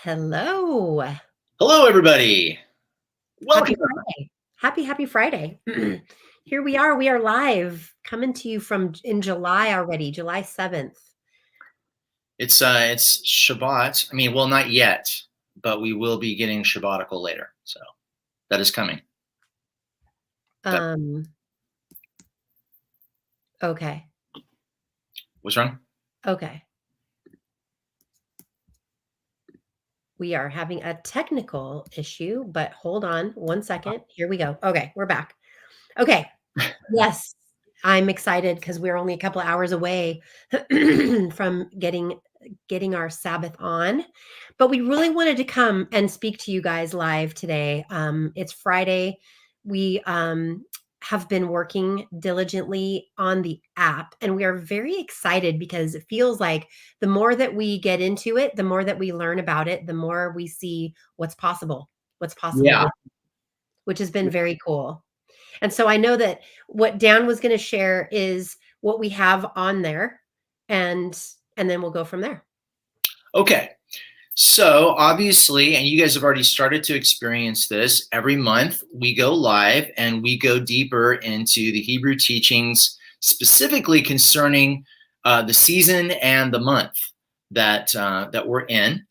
Hello. Hello, everybody. Happy Welcome. Friday. Happy Friday. Here we are. We are live coming to you from in July already, July 7th. It's Shabbat. I mean, well, not yet, but we will be getting Shabbatical later. So that is coming. Okay. What's wrong? Okay. We are having a technical issue, but hold on one second. Here we go. Okay, we're back. Okay. Yes, I'm excited because we're only a couple of hours away from getting our Sabbath on. But we really wanted to come and speak to you guys live today. It's Friday. We have been working diligently on the app, and we are very excited because it feels like the more that we get into it, the more that we learn about it, the more we see what's possible, Yeah. which has been very cool. And so I know that what Dan was going to share is what we have on there, and then we'll go from there. Okay. So obviously, and you guys have already started to experience this, every month we go live and we go deeper into the Hebrew teachings, specifically concerning the season and the month that we're in,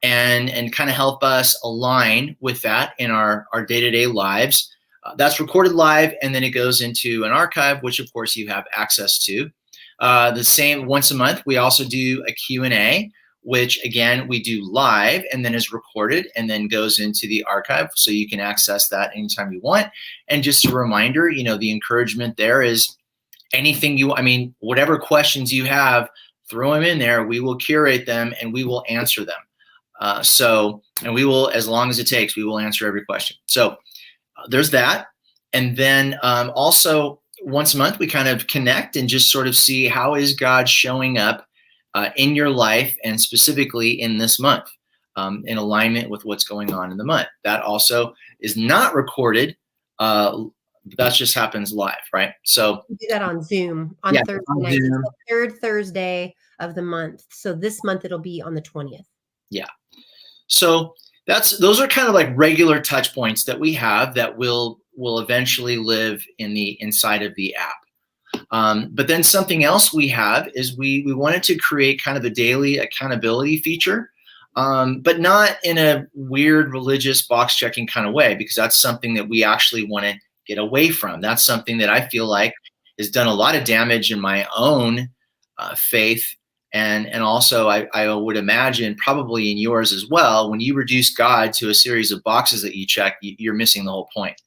and kind of help us align with that in our day-to-day lives. That's recorded live, and then it goes into an archive, which of course you have access to. The same once a month, we also do a Q&A, which again, we do live and then is recorded and then goes into the archive. So you can access that anytime you want. And just a reminder, the encouragement there is anything whatever questions you have, throw them in there. We will curate them and we will answer them. And we will, as long as it takes, we will answer every question. So there's that. And then also once a month, we kind of connect and just sort of see how is God showing up in your life, and specifically in this month, in alignment with what's going on in the month. That also is not recorded. That just happens live, right? So we do that on Zoom on Thursday night. It's the third Thursday of the month. So this month it'll be on the 20th. Yeah. So those are kind of like regular touch points that we have that will eventually live in the inside of the app. But then something else we have is we wanted to create kind of a daily accountability feature, but not in a weird religious box checking kind of way, because that's something that we actually want to get away from. That's something that I feel like has done a lot of damage in my own faith. And also I would imagine probably in yours as well. When you reduce God to a series of boxes that you check, you're missing the whole point.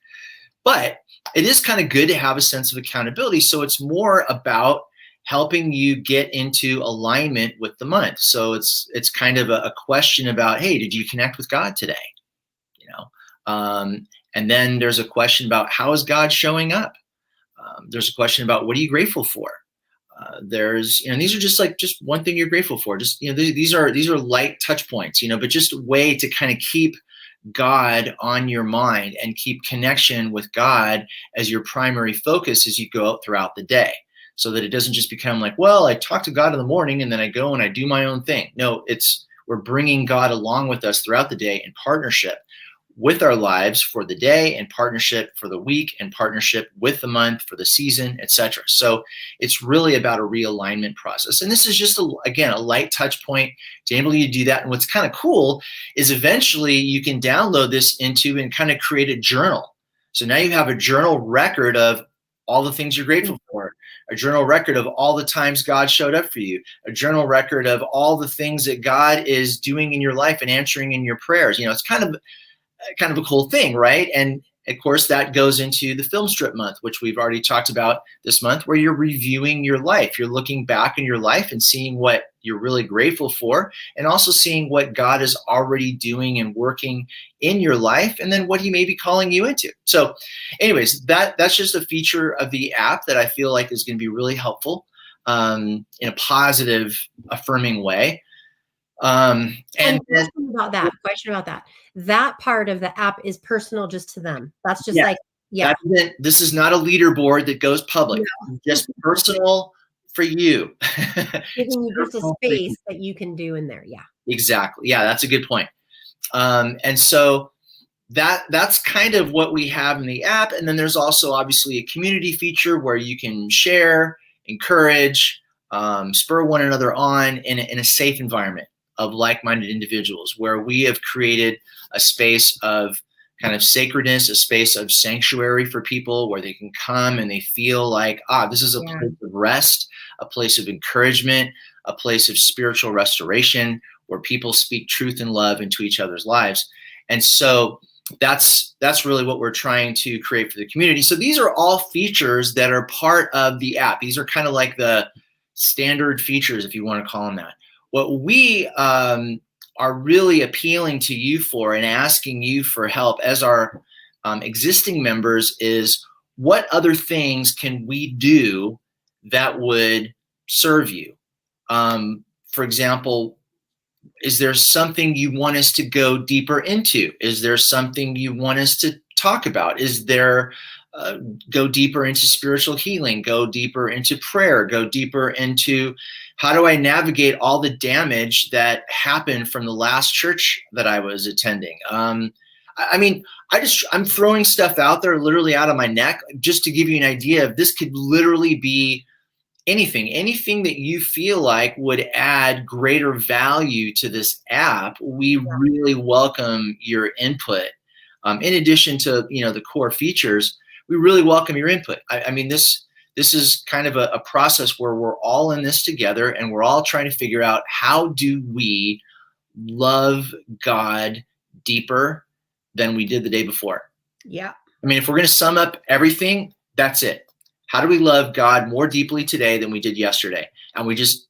But it is kind of good to have a sense of accountability. So it's more about helping you get into alignment with the month. So it's kind of a question about, hey, did you connect with God today? And then there's a question about, how is God showing up? There's a question about, what are you grateful for? There's, these are just one thing you're grateful for. Just, these are light touch points, but just a way to kind of keep God on your mind and keep connection with God as your primary focus as you go out throughout the day, so that it doesn't just become like, well, I talk to God in the morning and then I go and I do my own thing. No, we're bringing God along with us throughout the day in partnership with our lives for the day, and partnership for the week, and partnership with the month for the season, etc. So it's really about a realignment process. And this is just, again, a light touch point to enable you to do that. And what's kind of cool is eventually you can download this into and kind of create a journal. So now you have a journal record of all the things you're grateful for, a journal record of all the times God showed up for you, a journal record of all the things that God is doing in your life and answering in your prayers. It's kind of a cool thing, right? And of course, that goes into the film strip month, which we've already talked about this month, where you're reviewing your life. You're looking back in your life and seeing what you're really grateful for, and also seeing what God is already doing and working in your life, and then what he may be calling you into. So anyways, that's just a feature of the app that I feel like is going to be really helpful in a positive, affirming way. And question about that. That part of the app is personal just to them. That's just this is not a leaderboard that goes public. No. Just personal for you. It's Giving you just a personal for you. space that you can do in there. Yeah. Exactly. Yeah, that's a good point. And so that's kind of what we have in the app. And then there's also obviously a community feature where you can share, encourage, spur one another on in a safe environment of like-minded individuals, where we have created a space of kind of sacredness, a space of sanctuary for people where they can come and they feel like, this is a Yeah. place of rest, a place of encouragement, a place of spiritual restoration, where people speak truth and love into each other's lives. And so that's really what we're trying to create for the community. So these are all features that are part of the app. These are kind of like the standard features, if you want to call them that. What we are really appealing to you for and asking you for help as our existing members is, what other things can we do that would serve you? For example, is there something you want us to go deeper into? Is there something you want us to talk about? Is there go deeper into spiritual healing, go deeper into prayer, go deeper into how do I navigate all the damage that happened from the last church that I was attending? I mean, I'm throwing stuff out there literally out of my neck just to give you an idea of this could literally be anything that you feel like would add greater value to this app. We really welcome your input. In addition to the core features, we really welcome your input. I mean, this is kind of a process where we're all in this together, and we're all trying to figure out, how do we love God deeper than we did the day before? Yeah. I mean, if we're going to sum up everything, that's it. How do we love God more deeply today than we did yesterday? And we just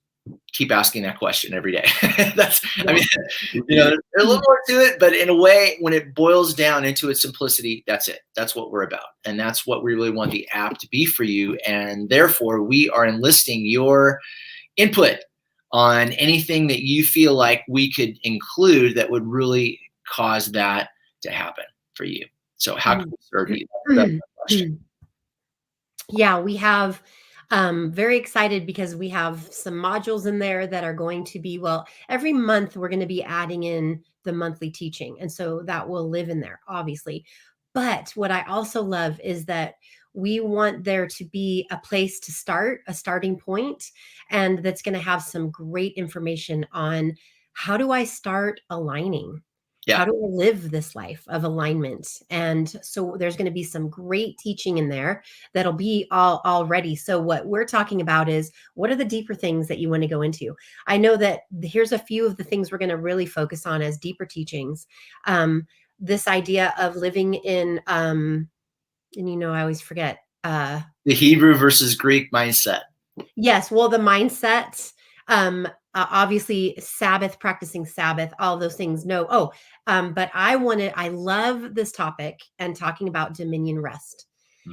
keep asking that question every day. I mean, there's a little more to it, but in a way, when it boils down into its simplicity, that's it. That's what we're about. And that's what we really want the app to be for you. And therefore, we are enlisting your input on anything that you feel like we could include that would really cause that to happen for you. So how can we serve you? That's the question. Yeah, we have very excited because we have some modules in there that are going to be, well, every month we're going to be adding in the monthly teaching. And so that will live in there, obviously. But what I also love is that we want there to be a place to start, a starting point, and that's going to have some great information on, how do I start aligning? Yeah. How do I live this life of alignment? And so there's going to be some great teaching in there that'll be all already. So what we're talking about is, what are the deeper things that you want to go into? I know that here's a few of the things we're going to really focus on as deeper teachings. This idea of living in, and I always forget. The Hebrew versus Greek mindset. Yes, well, the mindset, obviously Sabbath, practicing Sabbath, all those things. No, but I love this topic and talking about dominion rest.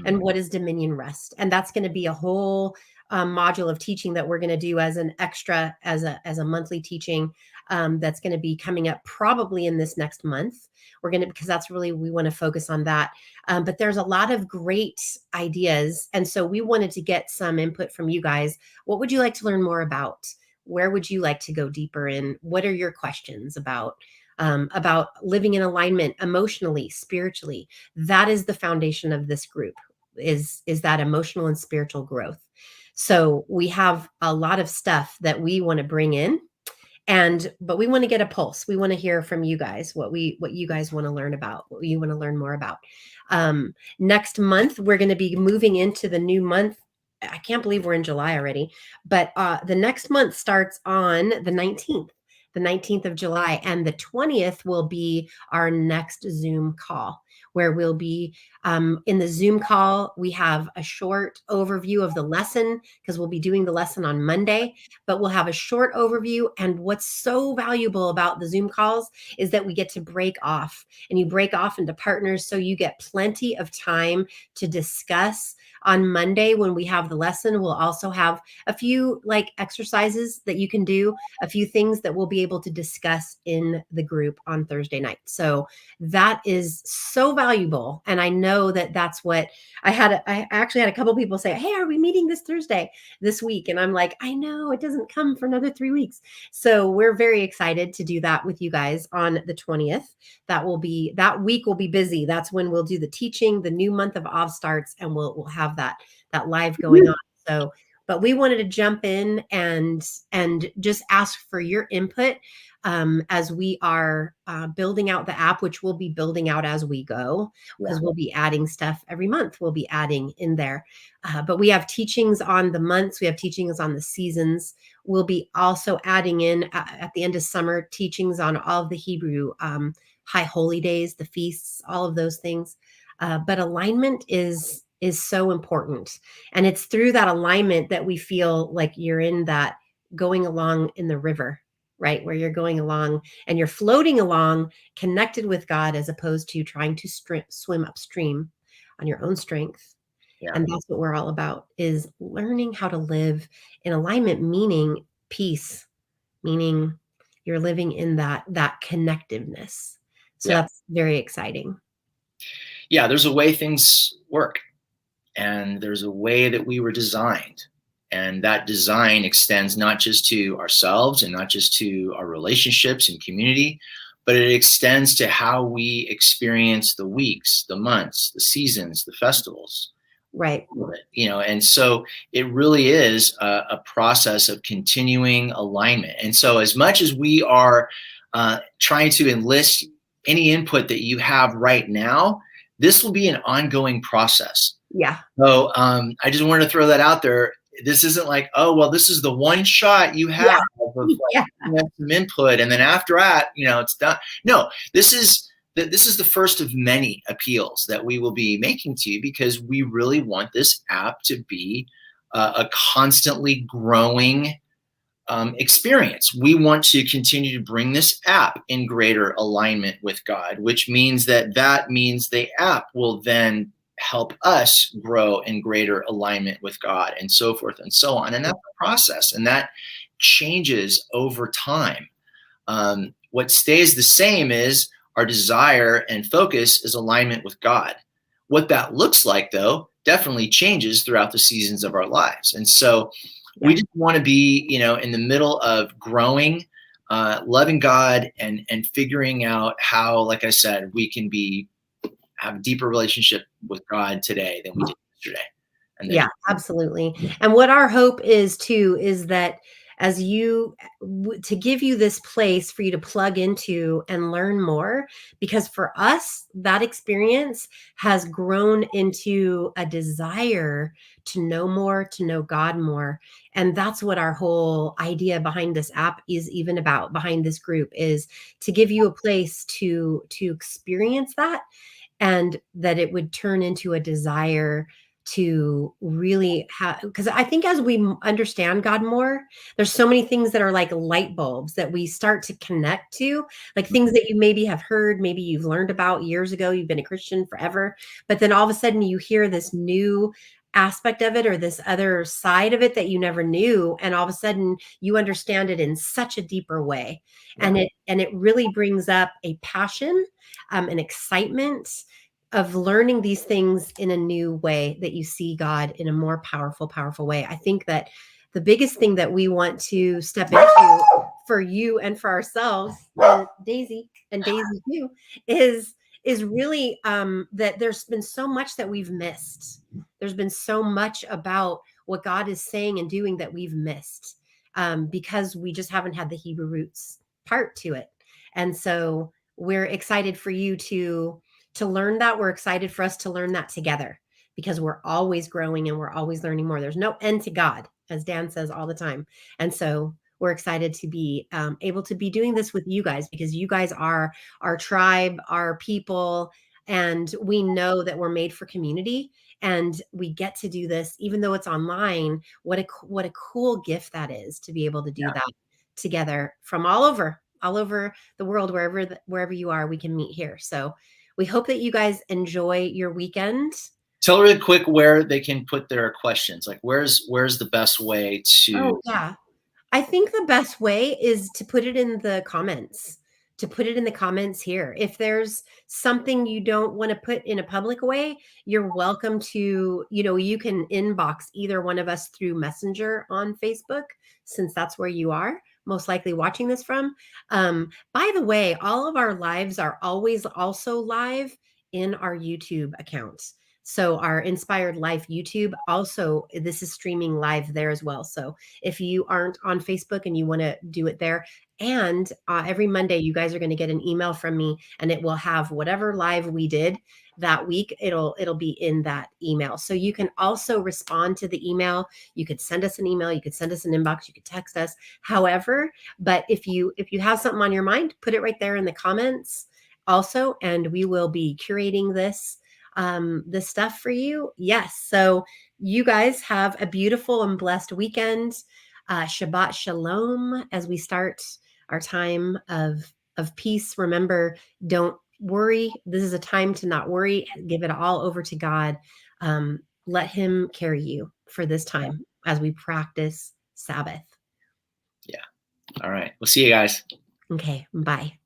And what is dominion rest? And that's going to be a whole module of teaching that we're going to do as an extra, as a monthly teaching, that's going to be coming up probably in this next month. We're going to, because that's really, we want to focus on that. But there's a lot of great ideas. And so we wanted to get some input from you guys. What would you like to learn more about? Where would you like to go deeper in? What are your questions about living in alignment emotionally, spiritually? That is the foundation of this group, is that emotional and spiritual growth. So we have a lot of stuff that we want to bring in, but we want to get a pulse. We want to hear from you guys what you guys want to learn about, what you want to learn more about. Next month, we're going to be moving into the new month. I can't believe we're in July already, but the next month starts on the 19th of July, and the 20th will be our next Zoom call, where we'll be in the Zoom call. We have a short overview of the lesson, because we'll be doing the lesson on Monday, but we'll have a short overview. And what's so valuable about the Zoom calls is that we get to break off, and you break off into partners. So you get plenty of time to discuss. On Monday, when we have the lesson, we'll also have a few exercises that you can do, a few things that we'll be able to discuss in the group on Thursday night. So that is so so valuable. And I know that that's what I actually had a couple people say, hey, are we meeting this week? And I'm like, I know it doesn't come for another 3 weeks. So we're very excited to do that with you guys on the 20th. That week will be busy. That's when we'll do the teaching. The new month of Av starts, and we'll have that live going on. So, but we wanted to jump in and just ask for your input as we are building out the app, which we'll be building out as we go, because we'll be adding stuff every month. We'll be adding in there. But we have teachings on the months. We have teachings on the seasons. We'll be also adding in at the end of summer teachings on all of the Hebrew high holy days, the feasts, all of those things. But alignment is so important. And it's through that alignment that we feel like you're in that going along in the river, right? Where you're going along and you're floating along connected with God, as opposed to trying to swim upstream on your own strength. Yeah. And that's what we're all about, is learning how to live in alignment, meaning peace, meaning you're living in that connectiveness. So that's very exciting. Yeah, there's a way things work, and there's a way that we were designed. And that design extends not just to ourselves and not just to our relationships and community, but it extends to how we experience the weeks, the months, the seasons, the festivals. Right. And so it really is a process of continuing alignment. And so as much as we are trying to enlist any input that you have right now, this will be an ongoing process. Yeah. So I just wanted to throw that out there. This isn't like, oh, well, this is the one shot you have of like, some input, and then after that, it's done. No, this is the first of many appeals that we will be making to you, because we really want this app to be a constantly growing experience. We want to continue to bring this app in greater alignment with God, which means that means the app will then help us grow in greater alignment with God, and so forth and so on. And that's a process, and that changes over time. What stays the same is our desire and focus is alignment with God. What that looks like, though, definitely changes throughout the seasons of our lives. And so we just want to be, in the middle of growing, loving God, and figuring out how, like I said, we can have a deeper relationship with God today than we did yesterday. Yeah, absolutely. And what our hope is too, is that as to give you this place for you to plug into and learn more, because for us, that experience has grown into a desire to know more, to know God more. And that's what our whole idea behind this app is even about, behind this group, is to give you a place to experience that, and that it would turn into a desire to really have, because I think as we understand God more, there's so many things that are like light bulbs that we start to connect to, like things that you maybe have heard, maybe you've learned about years ago, you've been a Christian forever, but then all of a sudden you hear this new aspect of it, or this other side of it that you never knew, and all of a sudden you understand it in such a deeper way. And it really brings up a passion, an excitement of learning these things in a new way, that you see God in a more powerful way. I think that the biggest thing that we want to step into for you and for ourselves, and Daisy too, is really that there's been so much that we've missed. There's been so much about what God is saying and doing that we've missed, because we just haven't had the Hebrew roots part to it. And so we're excited for you to learn that. We're excited for us to learn that together, because we're always growing and we're always learning more. There's no end to God, as Dan says all the time. And so we're excited to be able to be doing this with you guys, because you guys are our tribe, our people, and we know that we're made for community, and we get to do this even though it's online. What a cool gift that is, to be able to do that together from all over the world. Wherever you are, we can meet here. So we hope that you guys enjoy your weekend. Tell really quick where they can put their questions. Like, where's the best way to? Oh, yeah. I think the best way is to put it in the comments. to put it in the comments here. If there's something you don't want to put in a public way, you're welcome to, you can inbox either one of us through Messenger on Facebook, since that's where you are most likely watching this from. By the way, all of our lives are always also live in our YouTube accounts. So our Inspired Life YouTube also, this is streaming live there as well. So if you aren't on Facebook and you want to do it there, and every Monday you guys are going to get an email from me, and it will have whatever live we did that week. It'll be in that email. So you can also respond to the email. You could send us an email, you could send us an inbox, you could text us, however. But if you have something on your mind, put it right there in the comments also, and we will be curating this stuff for you. Yes. So you guys have a beautiful and blessed weekend. Shabbat shalom as we start our time of peace. Remember, don't worry. This is a time to not worry. Give it all over to God. Let him carry you for this time as we practice Sabbath. Yeah. All right. We'll see you guys. Okay. Bye.